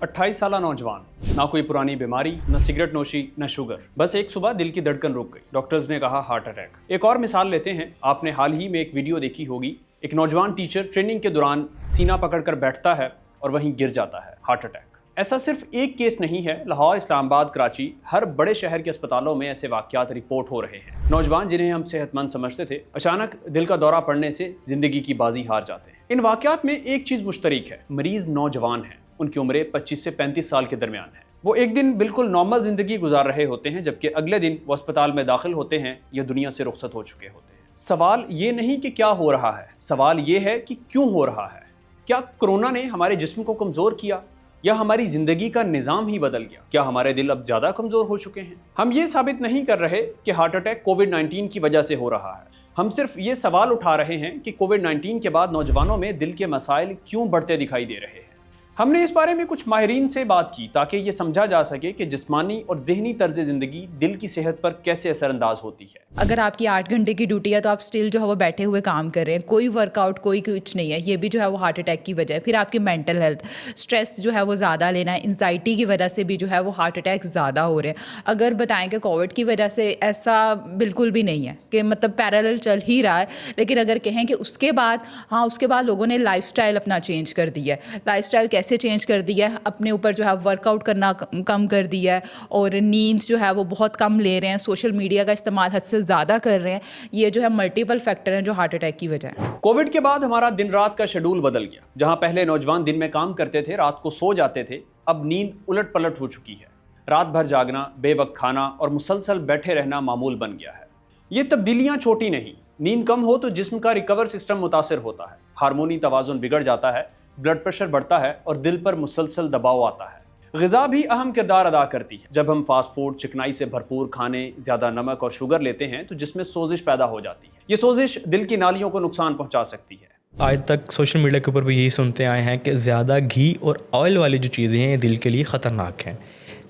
28 साल नौजवान, ना कोई पुरानी बीमारी, न सिगरेट नोशी, न शुगर। बस एक सुबह दिल की धड़कन रुक गई। डॉक्टर्स ने कहा हार्ट अटैक। एक और मिसाल लेते हैं। आपने हाल ही में एक वीडियो देखी होगी। एक नौजवान टीचर ट्रेनिंग के दौरान सीना पकड़कर बैठता है और वहीं गिर जाता है। Heart attack. ऐसा सिर्फ एक केस नहीं है। लाहौर, इस्लामाबाद, कराची, हर बड़े शहर के अस्पतालों में ऐसे वाकयात रिपोर्ट हो रहे हैं। नौजवान जिन्हें हम सेहतमंद समझते थे, अचानक दिल का दौरा पड़ने से जिंदगी की बाजी हार जाते हैं। इन वाकयात में एक चीज मुश्तरक है, मरीज नौजवान हैं। उनकी उम्रें 25 से 35 साल के दरमियान है। वो एक दिन बिल्कुल नॉर्मल जिंदगी गुजार रहे होते हैं, जबकि अगले दिन वो अस्पताल में दाखिल होते हैं या दुनिया से रुखसत हो चुके होते हैं। सवाल ये नहीं कि क्या हो रहा है, सवाल ये है कि क्यों हो रहा है। क्या कोरोना ने हमारे जिस्म को कमजोर किया या हमारी जिंदगी का निजाम ही बदल गया? क्या हमारे दिल अब ज्यादा कमजोर हो चुके हैं? हम ये साबित नहीं कर रहे कि हार्ट अटैक कोविड-19 की वजह से हो रहा है। हम सिर्फ ये सवाल उठा रहे हैं कि कोविड-19 के बाद नौजवानों में दिल के मसाइल क्यों बढ़ते दिखाई दे रहे हैं। हमने इस बारे में कुछ माहिरीन से बात की ताकि ये समझा जा सके कि जिस्मानी और ज़हनी तर्ज ज़िंदगी दिल की सेहत पर कैसे असरअंदाज होती है। अगर आपकी 8 घंटे की ड्यूटी है तो आप स्टिल जो है वो बैठे हुए काम कर रहे हैं, कोई वर्कआउट कोई कुछ नहीं है, ये भी जो है वो हार्ट अटैक की वजह है। फिर आपकी मेंटल हेल्थ, स्ट्रेस जो है वो ज़्यादा लेना है, एंजाइटी की वजह से भी जो है वो हार्ट अटैक ज़्यादा हो रहे हैं। अगर बताएं कि कोविड की वजह से ऐसा बिल्कुल भी नहीं है कि मतलब पैरेलल चल ही रहा है, लेकिन अगर कहें कि उसके बाद उसके बाद लोगों ने लाइफस्टाइल अपना चेंज कर दिया है। लाइफस्टाइल कैसे चेंज कर दिया है? अपने ऊपर जो है वर्कआउट करना कम कर दिया है और नींद जो है वो बहुत कम ले रहे हैं, सोशल मीडिया का इस्तेमाल हद से ज़्यादा कर रहे हैं। ये जो है मल्टीपल फैक्टर हैं जो हार्ट अटैक की वजह है। कोविड के बाद हमारा दिन रात का शेड्यूल बदल गया। जहां पहले नौजवान दिन में काम करते थे, रात को सो जाते थे, अब नींद उलट पलट हो चुकी है। रात भर जागना, बेवक्त खाना और मुसलसल बैठे रहना मामूल बन गया है। ये तब्दीलियां छोटी नहीं। नींद कम हो तो जिस्म का रिकवर सिस्टम मुतासिर होता है, हार्मोनी तवाज़ुन बिगड़ जाता है, ब्लड प्रेशर बढ़ता है और दिल पर मुसलसल दबाव आता है। ग़िज़ा भी अहम किरदार अदा करती है। जब हम फास्ट फूड, चिकनाई से भरपूर खाने, ज़्यादा नमक और शुगर लेते हैं तो जिसमें सोजिश पैदा हो जाती है। ये सोजिश दिल की नालियों को नुकसान पहुंचा सकती है। आज तक सोशल मीडिया के ऊपर भी यही सुनते आए हैं कि ज़्यादा घी और ऑयल वाली जो चीज़ें हैं ये दिल के लिए ख़तरनाक हैं।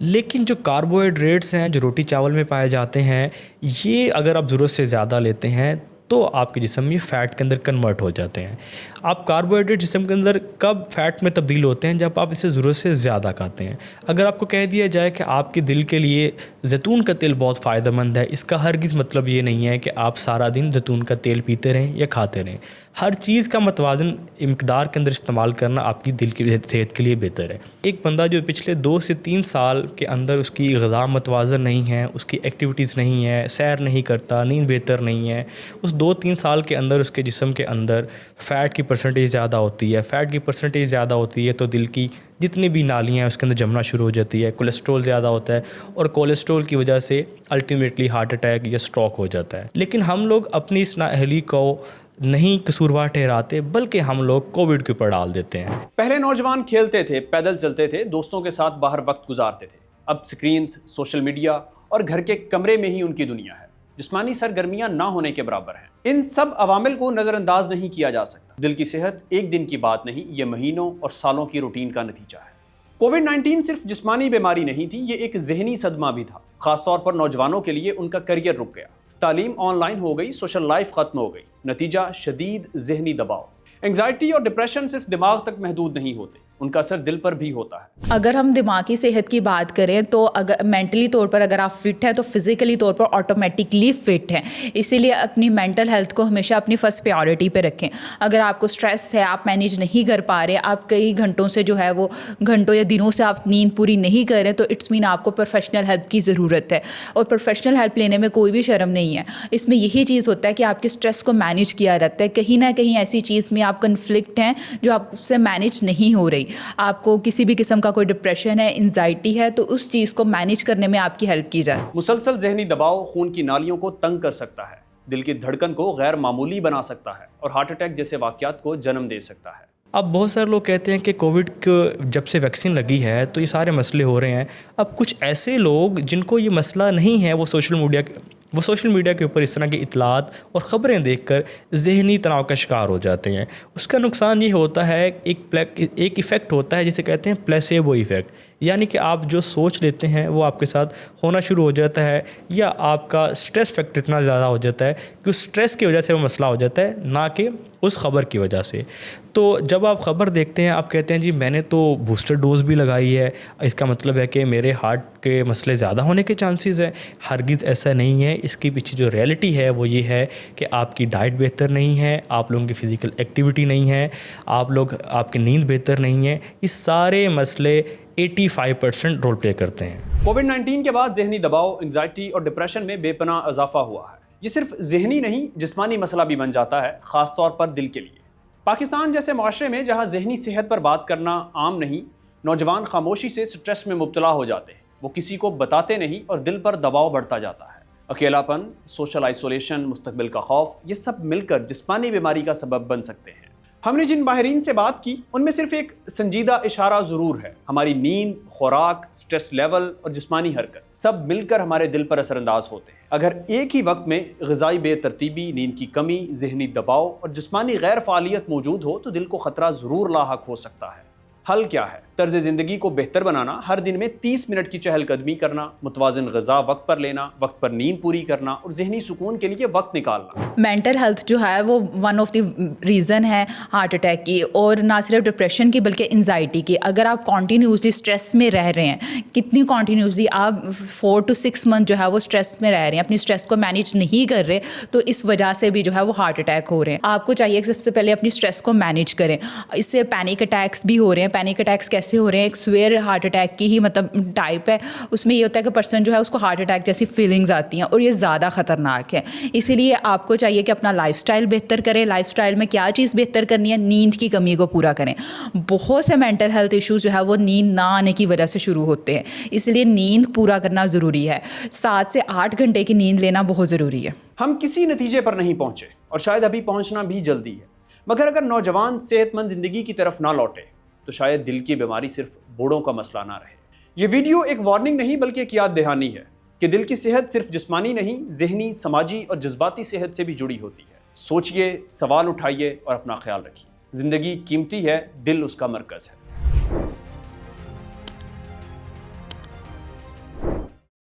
लेकिन जो कार्बोहाइड्रेट्स हैं जो रोटी चावल में पाए जाते हैं, ये अगर आप ज़रूरत से ज़्यादा लेते हैं तो आपके जिस्म में फ़ैट के अंदर कन्वर्ट हो जाते हैं। आप कार्बोहाइड्रेट जिस्म के अंदर कब फ़ैट में तब्दील होते हैं? जब आप इसे ज़रूरत से ज़्यादा खाते हैं। अगर आपको कह दिया जाए कि आपके दिल के लिए ज़ैतून का तेल बहुत फ़ायदेमंद है, इसका हरगिज़ मतलब ये नहीं है कि आप सारा दिन ज़ैतून का तेल पीते रहें या खाते रहें। हर चीज़ का मतवाज़न मिक़दार के अंदर इस्तेमाल करना आपकी दिल की सेहत के लिए बेहतर है। एक बंदा जो पिछले 2 से 3 साल के अंदर उसकी ग़िज़ा मतवाज़न नहीं है, उसकी एक्टिविटीज़ नहीं है, सैर नहीं करता, नींद बेहतर नहीं है, उस 2-3 साल के अंदर उसके जिस्म के अंदर फ़ैट की परसेंटेज ज़्यादा होती है। फ़ैट की परसेंटेज ज़्यादा होती है तो दिल की जितनी भी नालियाँ हैं उसके अंदर जमना शुरू हो जाती है, कोलेस्ट्रॉल ज़्यादा होता है और कोलेस्ट्रॉल की वजह से अल्टीमेटली हार्ट अटैक या स्ट्रोक हो जाता है। लेकिन हम लोग अपनी इस नाअहली को नहीं कसूरवार ठहराते, बल्कि हम लोग कोविड के ऊपर डाल देते हैं। पहले नौजवान खेलते थे, पैदल चलते थे, दोस्तों के साथ बाहर वक्त गुजारते थे। अब स्क्रीन्स, सोशल मीडिया और घर के कमरे में ही उनकी दुनिया है। जिस्मानी सरगर्मियां ना होने के बराबर हैं। इन सब अवामिल को नज़रअंदाज नहीं किया जा सकता। दिल की सेहत एक दिन की बात नहीं, ये महीनों और सालों की रूटीन का नतीजा है। कोविड-19 सिर्फ जिस्मानी बीमारी नहीं थी, ये एक ज़हनी सदमा भी था। खासतौर पर नौजवानों के लिए उनका करियर रुक गया, तालीम ऑनलाइन हो गई, सोशल लाइफ खत्म हो गई। नतीजा शदीद ज़हनी दबाव। एंग्जाइटी और डिप्रेशन सिर्फ दिमाग तक महदूद नहीं होते, उनका असर दिल पर भी होता है। अगर हम दिमागी सेहत की बात करें तो अगर मेंटली तौर पर अगर आप फिट हैं तो फिज़िकली तौर पर ऑटोमेटिकली फ़िट हैं। इसीलिए अपनी मेंटल हेल्थ को हमेशा अपनी फ़र्स्ट प्रायोरिटी पे रखें। अगर आपको स्ट्रेस है, आप मैनेज नहीं कर पा रहे, आप कई घंटों से जो है वो घंटों या दिनों से आप नींद पूरी नहीं कर रहे, तो इट्स मीन आपको प्रोफेशनल हेल्प की ज़रूरत है। और प्रोफेशनल हेल्प लेने में कोई भी शर्म नहीं है। इसमें यही चीज़ होता है कि आपके स्ट्रेस को मैनेज किया जाता है। कहीं ना कहीं ऐसी चीज़ में आप कन्फ्लिक्ट हैं जो आपसे मैनेज नहीं हो रही, आपको किसी भी किस्म का कोई डिप्रेशन है, एंजाइटी है, तो उस चीज़ को मैनेज करने में आपकी हेल्प की जाए। मुसलसल ज़हनी दबाव खून की नालियों को तंग कर सकता है, दिल की धड़कन को गैर मामूली बना सकता है और हार्ट अटैक जैसे वाक़यात को जन्म दे सकता है। अब बहुत सारे लोग कहते हैं कि कोविड को जब से वैक्सीन लगी है तो ये सारे मसले हो रहे हैं। अब कुछ ऐसे लोग जिनको ये मसला नहीं है वो सोशल मीडिया के ऊपर इस तरह की इतलात और ख़बरें देखकर ज़हनी तनाव का शिकार हो जाते हैं। उसका नुकसान ये होता है, एक इफ़ेक्ट होता है जिसे कहते हैं प्लेसेबो इफ़ेक्ट, यानी कि आप जो सोच लेते हैं वो आपके साथ होना शुरू हो जाता है, या आपका स्ट्रेस फैक्टर इतना ज़्यादा हो जाता है कि उस स्ट्रेस की वजह से वो मसला हो जाता है, ना कि उस ख़बर की वजह से। تو جب آپ خبر دیکھتے ہیں آپ کہتے ہیں جی میں نے تو بوسٹر ڈوز بھی لگائی ہے، اس کا مطلب ہے کہ میرے ہارٹ کے مسئلے زیادہ ہونے کے چانسز ہیں. ہرگز ایسا نہیں ہے. اس کے پیچھے جو ریئلٹی ہے وہ یہ ہے کہ آپ کی ڈائٹ بہتر نہیں ہے، آپ لوگوں کی فزیکل ایکٹیویٹی نہیں ہے، آپ کی نیند بہتر نہیں ہے. یہ سارے مسئلے 85% رول پلے کرتے ہیں. کووڈ 19 کے بعد ذہنی دباؤ، انگزائٹی اور ڈپریشن میں بے پناہ اضافہ ہوا ہے. یہ صرف ذہنی نہیں جسمانی مسئلہ بھی بن جاتا ہے، خاص طور پر دل کے لیے. پاکستان جیسے معاشرے میں جہاں ذہنی صحت پر بات کرنا عام نہیں، نوجوان خاموشی سے سٹریس میں مبتلا ہو جاتے ہیں. وہ کسی کو بتاتے نہیں اور دل پر دباؤ بڑھتا جاتا ہے. اکیلا پن، سوشل آئسولیشن، مستقبل کا خوف، یہ سب مل کر جسمانی بیماری کا سبب بن سکتے ہیں. ہم نے جن ماہرین سے بات کی ان میں صرف ایک سنجیدہ اشارہ ضرور ہے: ہماری نیند، خوراک، سٹریس لیول اور جسمانی حرکت سب مل کر ہمارے دل پر اثر انداز ہوتے ہیں. اگر ایک ہی وقت میں غذائی بے ترتیبی، نیند کی کمی، ذہنی دباؤ اور جسمانی غیر فعالیت موجود ہو تو دل کو خطرہ ضرور لاحق ہو سکتا ہے. حل کیا ہے؟ طرز زندگی کو بہتر بنانا، ہر دن میں 30 منٹ کی چہل قدمی کرنا، متوازن غذا وقت پر لینا، وقت پر نیند پوری کرنا اور ذہنی سکون کے لیے وقت نکالنا. مینٹل ہیلتھ جو ہے وہ ون آف دی ریزن ہے ہارٹ اٹیک کی، اور نہ صرف ڈپریشن کی بلکہ انزائٹی کی. اگر آپ کنٹینیوسلی اسٹریس میں رہ رہے ہیں، کتنی کنٹینیوسلی آپ 4 to 6 منتھ جو ہے وہ اسٹریس میں رہ رہے ہیں، اپنی اسٹریس کو مینیج نہیں کر رہے، تو اس وجہ سے بھی جو ہے وہ ہارٹ اٹیک ہو رہے ہیں. آپ کو چاہیے کہ سب سے پہلے اپنی اسٹریس کو مینیج کریں. اس سے پینک اٹیکس بھی ہو رہے ہیں. پینک اٹیکس کیسے ہو رہے ہیں؟ ایک سویئر ہارٹ اٹیک کی ہی مطلب ٹائپ ہے. اس میں یہ ہوتا ہے کہ پرسن جو ہے اس کو ہارٹ اٹیک جیسی فیلنگز آتی ہیں اور یہ زیادہ خطرناک ہے. اسی لیے آپ کو چاہیے کہ اپنا لائف سٹائل بہتر کریں. لائف سٹائل میں کیا چیز بہتر کرنی ہے؟ نیند کی کمی کو پورا کریں. بہت سے مینٹل ہیلتھ ایشوز جو ہے وہ نیند نہ آنے کی وجہ سے شروع ہوتے ہیں، اس لیے نیند پورا کرنا ضروری ہے. 7 سے 8 گھنٹے کی نیند لینا بہت ضروری ہے. ہم کسی نتیجے پر نہیں پہنچے اور شاید ابھی پہنچنا بھی جلدی ہے، مگر اگر نوجوان صحت مند زندگی کی طرف نہ لوٹے تو شاید دل کی بیماری صرف بوڑھوں کا مسئلہ نہ رہے. یہ ویڈیو ایک وارننگ نہیں بلکہ ایک یاد دہانی ہے کہ دل کی صحت صرف جسمانی نہیں، ذہنی، سماجی اور جذباتی صحت سے بھی جڑی ہوتی ہے. سوچئے، سوال اٹھائیے اور اپنا خیال رکھیے. زندگی قیمتی ہے، دل اس کا مرکز ہے.